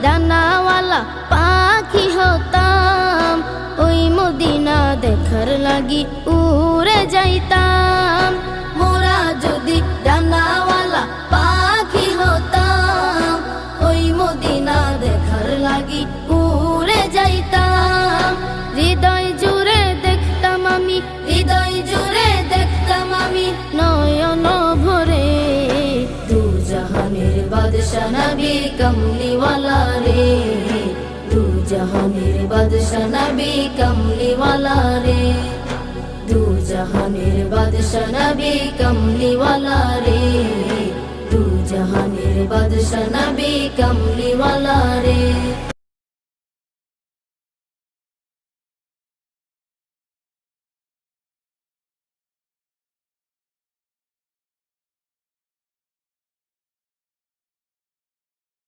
ডানাওয়ালা পাখি হতাম, ওই মদিনা দেখার লাগি উড়ে যাইতাম। মোরা যদি ডানাওয়ালা পাখি হতাম, ওই মদিনা দেখার লাগি উড়ে যাইতাম। হৃদয় জুড়ে দেখতাম আমি, হৃদয় জুড়ে দেখতাম আমি নয়ন ভরে। দু জাহানের বাদশা নবী কমলিওয়ালা রে, দু জাহানের বাদশা নবী কমলিওয়ালা রে, দু জাহানের বাদশা নবী কমলিওয়ালা রে, দু জাহানের বাদশা নবী কমলিওয়ালা রে।